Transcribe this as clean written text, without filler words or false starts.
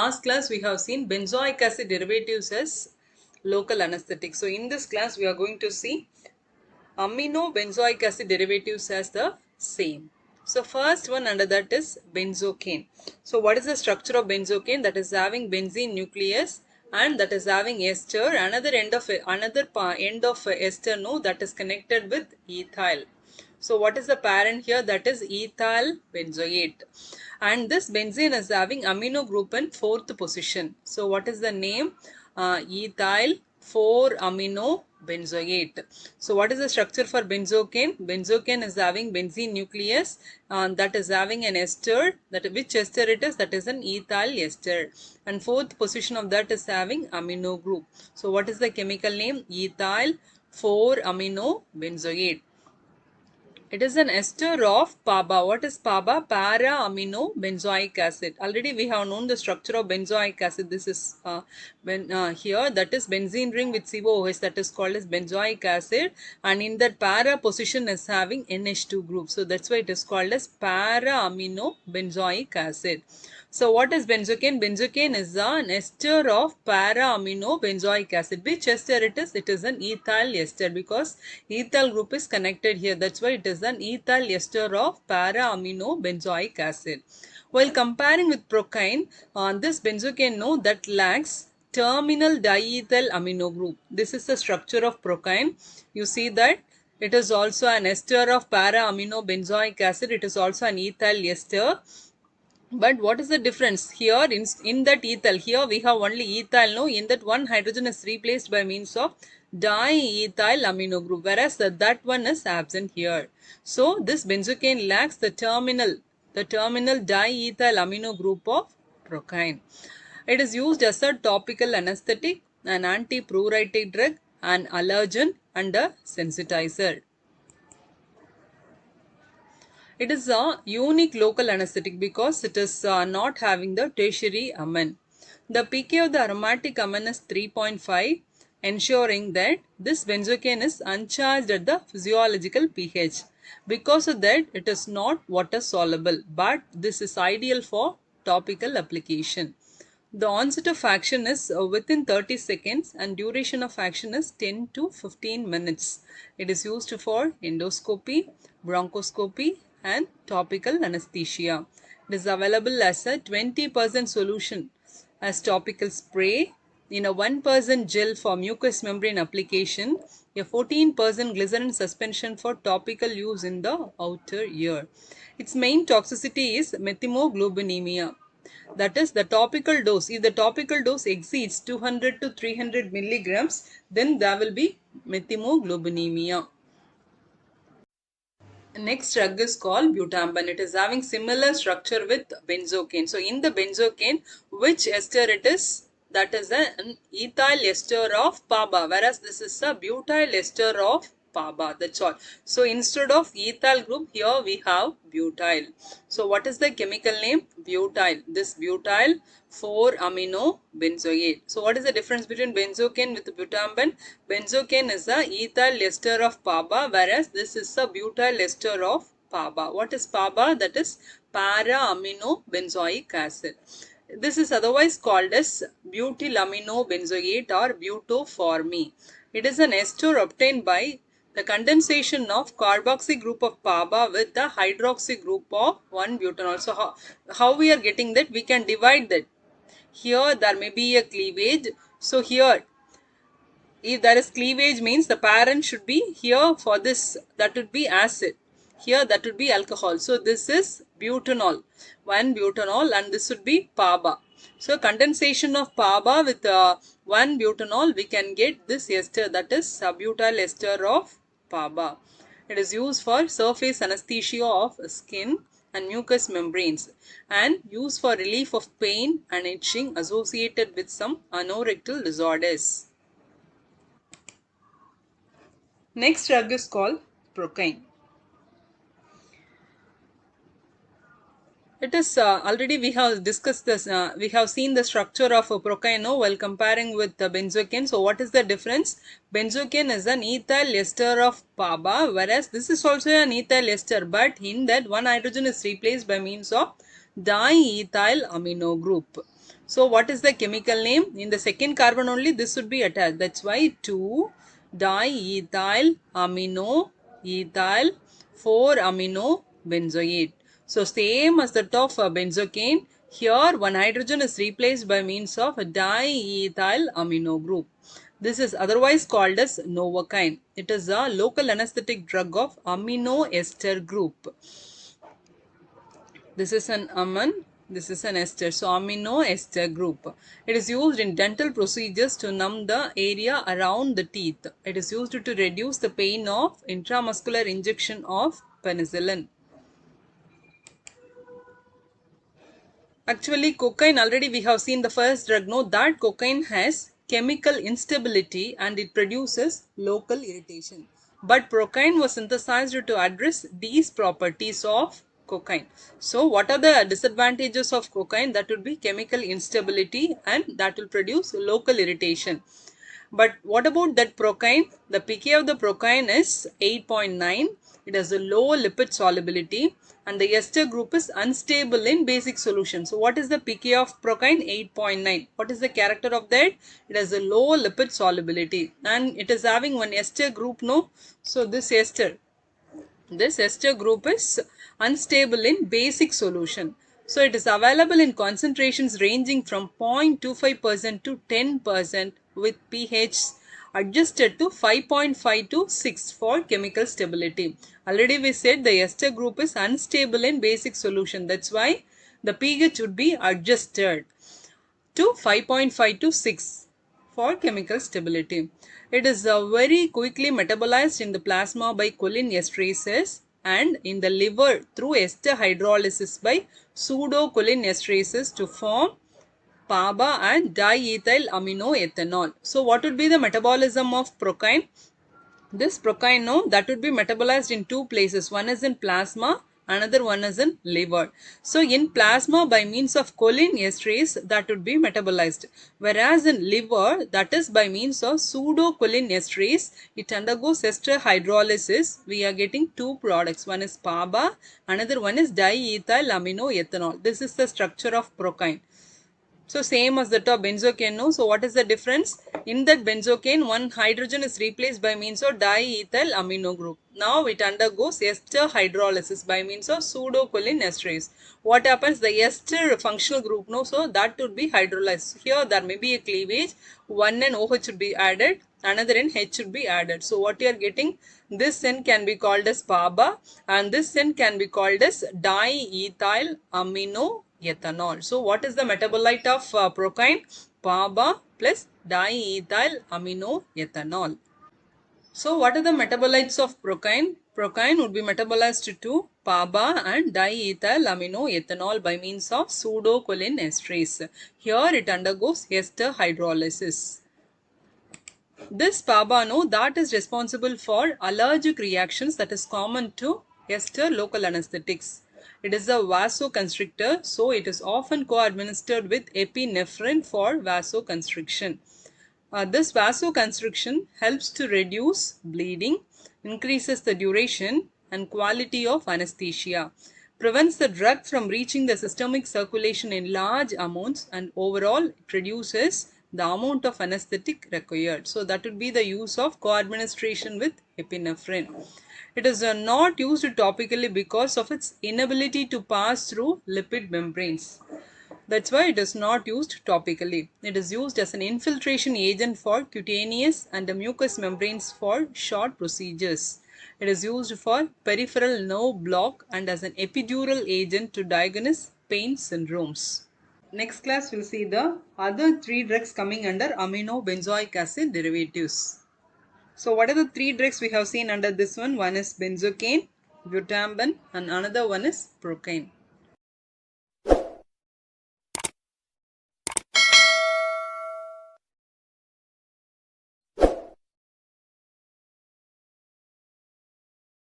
Last class we have seen benzoic acid derivatives as local anesthetic. So in this class we are going to see amino benzoic acid derivatives as the same. So first one under that is benzocaine. So what is the structure of benzocaine? That is having benzene nucleus and that is having ester. Another end of ester, no, that is connected with ethyl. So what is the parent here? That is ethyl benzoate. And this benzene is having amino group in fourth position. So what is the name? Ethyl 4-amino benzoate. So what is the structure for benzocaine? Benzocaine is having benzene nucleus that is having an ester. That which ester it is? That is an ethyl ester. And fourth position of that is having amino group. So what is the chemical name? Ethyl 4-amino benzoate. It is an ester of PABA. What is PABA? Para-amino benzoic acid. Already we have known the structure of benzoic acid. This is here, that is benzene ring with COOH, that is called as benzoic acid, and in that para position is having NH2 group. So that's why it is called as para-amino benzoic acid. So what is benzocaine? Benzocaine is an ester of para-amino benzoic acid. Which ester it is? It is an ethyl ester because ethyl group is connected here. That's why it is an ethyl ester of para-amino benzoic acid. While comparing with procaine, this benzocaine, no, that lacks terminal diethyl amino group. This is the structure of procaine. You see that it is also an ester of para-amino benzoic acid. It is also an ethyl ester. But what is the difference here in that ethyl? Here we have only ethyl, no? In that one hydrogen is replaced by means of diethyl amino group, whereas that one is absent here. So this benzocaine lacks the terminal diethyl amino group of procaine. It is used as a topical anesthetic, an antipruritic drug, an allergen, and a sensitizer. It is a unique local anesthetic because it is not having the tertiary amine. The pK of the aromatic amine is 3.5, ensuring that this benzocaine is uncharged at the physiological pH. Because of that, it is not water soluble, but this is ideal for topical application. The onset of action is within 30 seconds and duration of action is 10 to 15 minutes. It is used for endoscopy, bronchoscopy and topical anesthesia. It is available as a 20% solution as topical spray, in a 1% gel for mucous membrane application, a 14% glycerin suspension for topical use in the outer ear. Its main toxicity is methemoglobinemia. That is the topical dose. If the topical dose exceeds 200 to 300 milligrams, then there will be methemoglobinemia. Next drug is called butamban. It is having similar structure with benzocaine. So in the benzocaine, which ester it is? That is an ethyl ester of PABA, whereas this is a butyl ester of PABA. That's all. So instead of ethyl group, here we have butyl. So what is the chemical name? Butyl. This butyl 4-amino benzoate. So what is the difference between benzocaine with butamban? Benzocaine is a ethyl ester of PABA, whereas this is a butyl ester of PABA. What is PABA? That is para-amino benzoic acid. This is otherwise called as butylamino benzoate or butoforme. It is an ester obtained by the condensation of carboxy group of PABA with the hydroxy group of 1-butanol. So how we are getting that? We can divide that. Here there may be a cleavage. So here, if there is cleavage, means the parent should be here. For this, that would be acid. Here that would be alcohol. So this is butanol, 1-butanol, and this would be PABA. So condensation of PABA with 1-butanol, we can get this ester, that is butyl ester of PABA. It is used for surface anesthesia of skin and mucous membranes and used for relief of pain and itching associated with some anorectal disorders. Next drug is called procaine. It is already we have discussed this, we have seen the structure of procaine while comparing with benzocaine. So what is the difference? Benzocaine is an ethyl ester of PABA, whereas this is also an ethyl ester, but in that one hydrogen is replaced by means of diethyl amino group. So what is the chemical name? In the second carbon only this would be attached. That's why 2-diethyl amino ethyl 4-amino benzoate. So same as that of benzocaine, here one hydrogen is replaced by means of a diethyl amino group. This is otherwise called as Novocaine. It is a local anesthetic drug of amino ester group. This is an amine, this is an ester. So amino ester group. It is used in dental procedures to numb the area around the teeth. It is used to reduce the pain of intramuscular injection of penicillin. Actually, cocaine, already we have seen the first drug, no, that cocaine has chemical instability and it produces local irritation. But procaine was synthesized to address these properties of cocaine. So, what are the disadvantages of cocaine? That would be chemical instability and that will produce local irritation. But what about that procaine? The pK of the procaine is 8.9. It has a low lipid solubility and the ester group is unstable in basic solution. So what is the pK of procaine? 8.9. What is the character of that? It has a low lipid solubility and it is having one ester group, no? So this ester group is unstable in basic solution. So it is available in concentrations ranging from 0.25% to 10% with pH adjusted to 5.5 to 6 for chemical stability. Already we said the ester group is unstable in basic solution. That's why the pH would be adjusted to 5.5 to 6 for chemical stability. It is very quickly metabolized in the plasma by cholinesterases and in the liver through ester hydrolysis by pseudocholinesterases to form PABA and diethyl aminoethanol. So what would be the metabolism of procaine? This procaine, no, that would be metabolized in two places. One is in plasma, another one is in liver. So in plasma by means of cholinesterase that would be metabolized. Whereas in liver, that is by means of pseudocholinesterase, it undergoes ester hydrolysis. We are getting two products. One is PABA, another one is diethyl aminoethanol. This is the structure of procaine. So same as that of benzocaine, no? So what is the difference? In that benzocaine, one hydrogen is replaced by means of diethyl amino group. Now it undergoes ester hydrolysis by means of pseudocholinesterase. What happens? The ester functional group, no? So that would be hydrolyzed. Here there may be a cleavage. One and OH should be added. Another and H should be added. So what you are getting? This N can be called as PABA and this N can be called as diethyl amino ethanol. So what is the metabolite of procaine? PABA plus diethyl amino ethanol. So what are the metabolites of procaine? Procaine would be metabolized to PABA and diethyl amino ethanol by means of pseudocholinesterase. Here it undergoes ester hydrolysis. This PABA, no, that is responsible for allergic reactions that is common to ester local anesthetics. It is a vasoconstrictor, so it is often co-administered with epinephrine for vasoconstriction. This vasoconstriction helps to reduce bleeding, increases the duration and quality of anesthesia, prevents the drug from reaching the systemic circulation in large amounts, and overall it reduces the amount of anesthetic required. So that would be the use of co-administration with epinephrine. It is not used topically because of its inability to pass through lipid membranes. That's why it is not used topically. It is used as an infiltration agent for cutaneous and mucous membranes for short procedures. It is used for peripheral nerve block and as an epidural agent to diagnose pain syndromes. Next class we'll see the other three drugs coming under amino benzoic acid derivatives. So what are the three drugs we have seen under this one? One is benzocaine, butamban and another one is procaine.